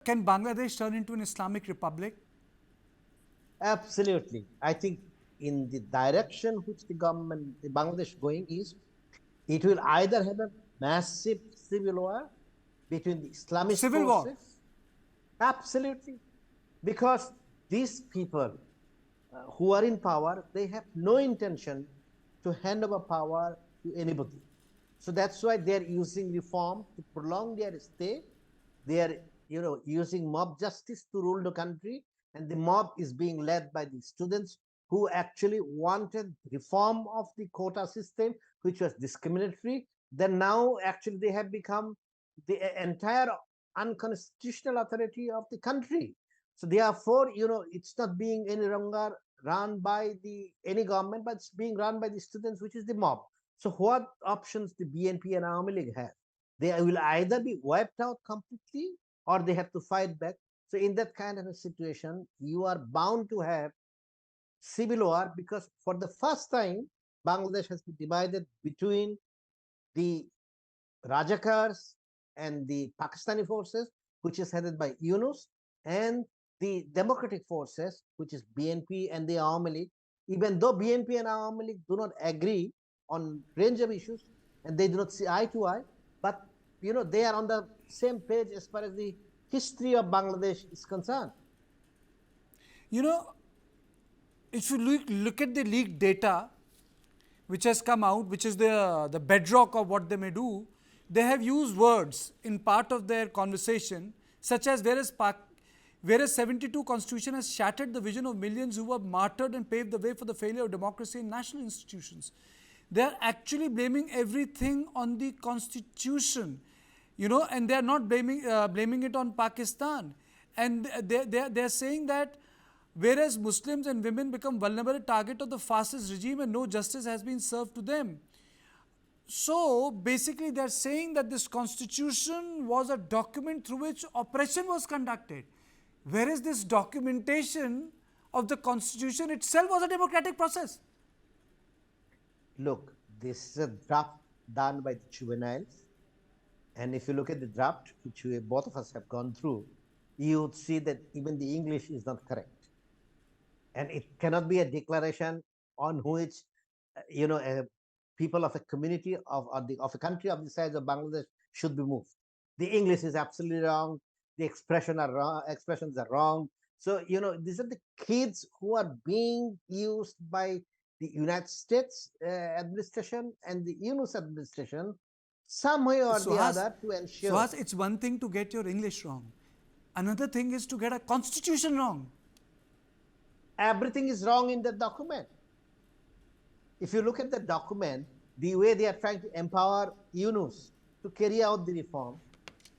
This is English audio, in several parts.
Can Bangladesh turn into an Islamic republic? Absolutely. I think in the direction which the government, the Bangladesh going is, it will either have a massive civil war between the Islamist Civil war. forces. Absolutely. Because these people who are in power, they have no intention to hand over power to anybody. So that's why they're using reform to prolong their stay. They are, using mob justice to rule the country, and the mob is being led by the students who actually wanted reform of the quota system, which was discriminatory. Then now, actually, they have become the entire unconstitutional authority of the country. So therefore, it's not being any longer run by the any government, but it's being run by the students, which is the mob. So what options the BNP and Awami League have? They will either be wiped out completely or they have to fight back. So in that kind of a situation, you are bound to have civil war, because for the first time, Bangladesh has been divided between the Rajakars and the Pakistani forces, which is headed by Yunus, and the democratic forces, which is BNP and the Awami League. Even though BNP and Awami League do not agree on range of issues and they do not see eye to eye, but they are on the same page as far as the history of Bangladesh is concerned. You know, if you look at the leaked data which has come out, which is the bedrock of what they may do, they have used words in part of their conversation, such as whereas 72 Constitution has shattered the vision of millions who were martyred and paved the way for the failure of democracy in national institutions. They are actually blaming everything on the Constitution, and they are not blaming it on Pakistan. And they are saying that whereas Muslims and women become vulnerable target of the fascist regime and no justice has been served to them. So basically they are saying that this constitution was a document through which oppression was conducted, whereas this documentation of the constitution itself was a democratic process. Look, this is a draft done by the juveniles. And if you look at the draft, which both of us have gone through, you would see that even the English is not correct. And it cannot be a declaration on which, people of a community of a country of the size of Bangladesh should be moved. The English is absolutely wrong. The expressions are wrong. So, these are the kids who are being used by the United States administration and the Yunus administration some way or the other to ensure. Suhas, it's one thing to get your English wrong. Another thing is to get a constitution wrong. Everything is wrong in the document. If you look at the document, the way they are trying to empower Yunus to carry out the reform.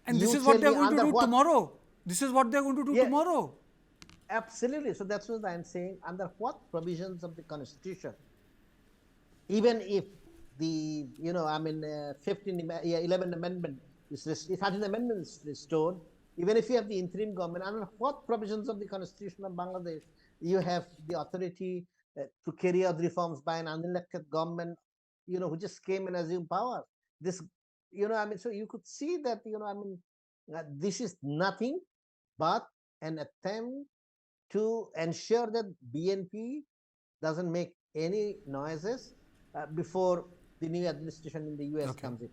And this is what they are going to do tomorrow. This is what they are going to do tomorrow. Absolutely. So that's what I'm saying. Under what provisions of the Constitution? Even if the, 11th Amendment is 13th Amendment is restored, even if you have the interim government, under what provisions of the Constitution of Bangladesh you have the authority to carry out reforms by an unelected government, who just came and assumed power? This, so you could see that, this is nothing but an attempt to ensure that BNP doesn't make any noises before the new administration in the US comes in.